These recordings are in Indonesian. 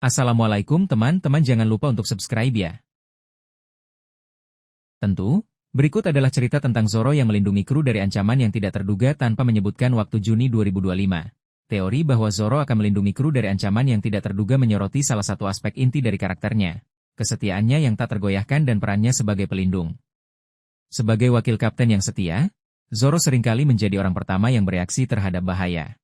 Assalamualaikum teman-teman, jangan lupa untuk subscribe ya. Tentu, berikut adalah cerita tentang Zoro yang melindungi kru dari ancaman yang tidak terduga tanpa menyebutkan waktu Juni 2025. Teori bahwa Zoro akan melindungi kru dari ancaman yang tidak terduga menyoroti salah satu aspek inti dari karakternya, kesetiaannya yang tak tergoyahkan dan perannya sebagai pelindung. Sebagai wakil kapten yang setia, Zoro seringkali menjadi orang pertama yang bereaksi terhadap bahaya.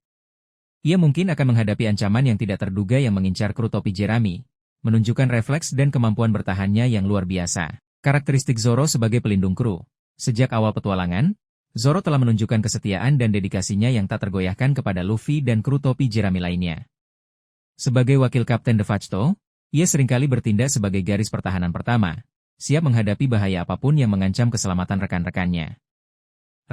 Ia mungkin akan menghadapi ancaman yang tidak terduga yang mengincar kru topi jerami, menunjukkan refleks dan kemampuan bertahannya yang luar biasa. Karakteristik Zoro sebagai pelindung kru. Sejak awal petualangan, Zoro telah menunjukkan kesetiaan dan dedikasinya yang tak tergoyahkan kepada Luffy dan kru topi jerami lainnya. Sebagai wakil kapten DeFacto, ia seringkali bertindak sebagai garis pertahanan pertama, siap menghadapi bahaya apapun yang mengancam keselamatan rekan-rekannya.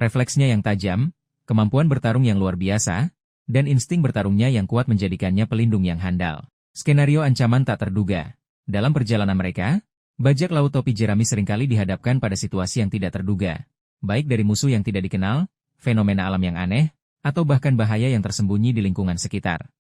Refleksnya yang tajam, kemampuan bertarung yang luar biasa, dan insting bertarungnya yang kuat menjadikannya pelindung yang handal. Skenario ancaman tak terduga. Dalam perjalanan mereka, bajak laut topi jerami seringkali dihadapkan pada situasi yang tidak terduga, baik dari musuh yang tidak dikenal, fenomena alam yang aneh, atau bahkan bahaya yang tersembunyi di lingkungan sekitar.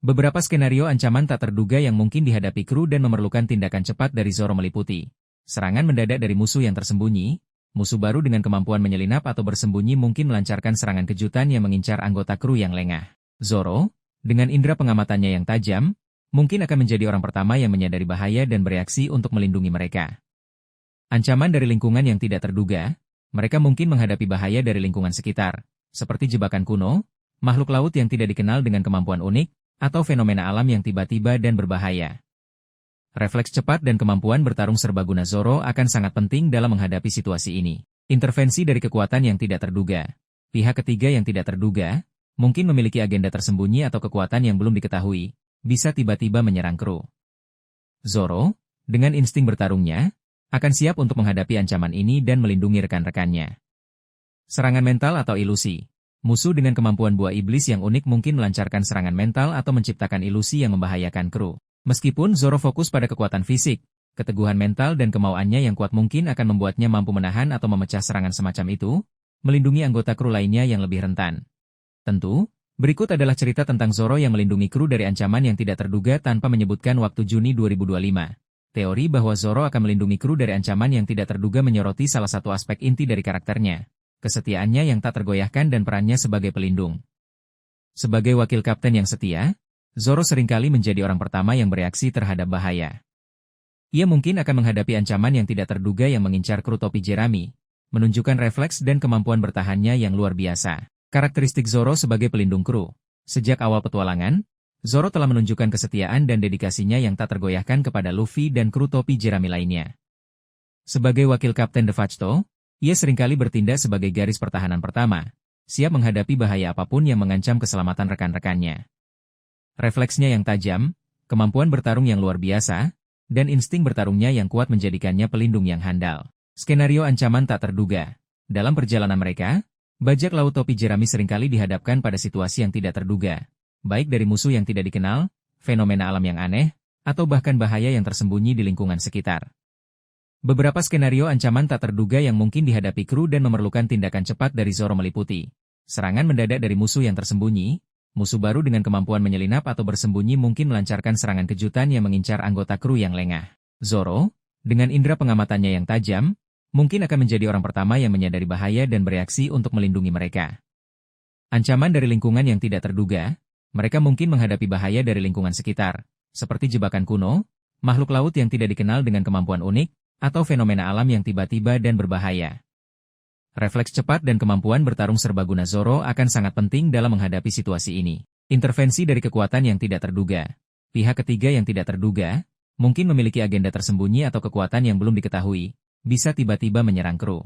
Beberapa skenario ancaman tak terduga yang mungkin dihadapi kru dan memerlukan tindakan cepat dari Zoro meliputi serangan mendadak dari musuh yang tersembunyi. Musuh baru dengan kemampuan menyelinap atau bersembunyi mungkin melancarkan serangan kejutan yang mengincar anggota kru yang lengah. Zoro, dengan indera pengamatannya yang tajam, mungkin akan menjadi orang pertama yang menyadari bahaya dan bereaksi untuk melindungi mereka. Ancaman dari lingkungan yang tidak terduga, mereka mungkin menghadapi bahaya dari lingkungan sekitar, seperti jebakan kuno, makhluk laut yang tidak dikenal dengan kemampuan unik, atau fenomena alam yang tiba-tiba dan berbahaya. Refleks cepat dan kemampuan bertarung serbaguna Zoro akan sangat penting dalam menghadapi situasi ini. Intervensi dari kekuatan yang tidak terduga. Pihak ketiga yang tidak terduga, mungkin memiliki agenda tersembunyi atau kekuatan yang belum diketahui, bisa tiba-tiba menyerang kru. Zoro, dengan insting bertarungnya, akan siap untuk menghadapi ancaman ini dan melindungi rekan-rekannya. Serangan mental atau ilusi. Musuh dengan kemampuan buah iblis yang unik mungkin melancarkan serangan mental atau menciptakan ilusi yang membahayakan kru. Meskipun Zoro fokus pada kekuatan fisik, keteguhan mental dan kemauannya yang kuat mungkin akan membuatnya mampu menahan atau memecah serangan semacam itu, melindungi anggota kru lainnya yang lebih rentan. Tentu, berikut adalah cerita tentang Zoro yang melindungi kru dari ancaman yang tidak terduga tanpa menyebutkan waktu Juni 2025. Teori bahwa Zoro akan melindungi kru dari ancaman yang tidak terduga menyoroti salah satu aspek inti dari karakternya, kesetiaannya yang tak tergoyahkan dan perannya sebagai pelindung. Sebagai wakil kapten yang setia, Zoro seringkali menjadi orang pertama yang bereaksi terhadap bahaya. Ia mungkin akan menghadapi ancaman yang tidak terduga yang mengincar kru topi jerami, menunjukkan refleks dan kemampuan bertahannya yang luar biasa. Karakteristik Zoro sebagai pelindung kru. Sejak awal petualangan, Zoro telah menunjukkan kesetiaan dan dedikasinya yang tak tergoyahkan kepada Luffy dan kru topi jerami lainnya. Sebagai wakil kapten DeFacto, ia seringkali bertindak sebagai garis pertahanan pertama, siap menghadapi bahaya apapun yang mengancam keselamatan rekan-rekannya. Refleksnya yang tajam, kemampuan bertarung yang luar biasa, dan insting bertarungnya yang kuat menjadikannya pelindung yang handal. Skenario ancaman tak terduga. Dalam perjalanan mereka, bajak laut topi jerami seringkali dihadapkan pada situasi yang tidak terduga, baik dari musuh yang tidak dikenal, fenomena alam yang aneh, atau bahkan bahaya yang tersembunyi di lingkungan sekitar. Beberapa skenario ancaman tak terduga yang mungkin dihadapi kru dan memerlukan tindakan cepat dari Zoro meliputi serangan mendadak dari musuh yang tersembunyi. Musuh baru dengan kemampuan menyelinap atau bersembunyi mungkin melancarkan serangan kejutan yang mengincar anggota kru yang lengah. Zoro, dengan indera pengamatannya yang tajam, mungkin akan menjadi orang pertama yang menyadari bahaya dan bereaksi untuk melindungi mereka. Ancaman dari lingkungan yang tidak terduga, mereka mungkin menghadapi bahaya dari lingkungan sekitar, seperti jebakan kuno, makhluk laut yang tidak dikenal dengan kemampuan unik, atau fenomena alam yang tiba-tiba dan berbahaya. Refleks cepat dan kemampuan bertarung serbaguna Zoro akan sangat penting dalam menghadapi situasi ini. Intervensi dari kekuatan yang tidak terduga. Pihak ketiga yang tidak terduga, mungkin memiliki agenda tersembunyi atau kekuatan yang belum diketahui, bisa tiba-tiba menyerang kru.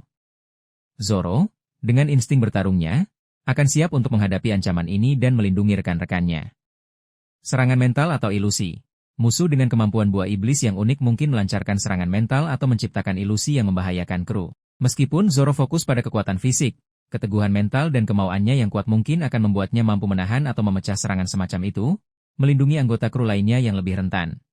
Zoro, dengan insting bertarungnya, akan siap untuk menghadapi ancaman ini dan melindungi rekan-rekannya. Serangan mental atau ilusi. Musuh dengan kemampuan buah iblis yang unik mungkin melancarkan serangan mental atau menciptakan ilusi yang membahayakan kru. Meskipun Zoro fokus pada kekuatan fisik, keteguhan mental dan kemauannya yang kuat mungkin akan membuatnya mampu menahan atau memecah serangan semacam itu, melindungi anggota kru lainnya yang lebih rentan.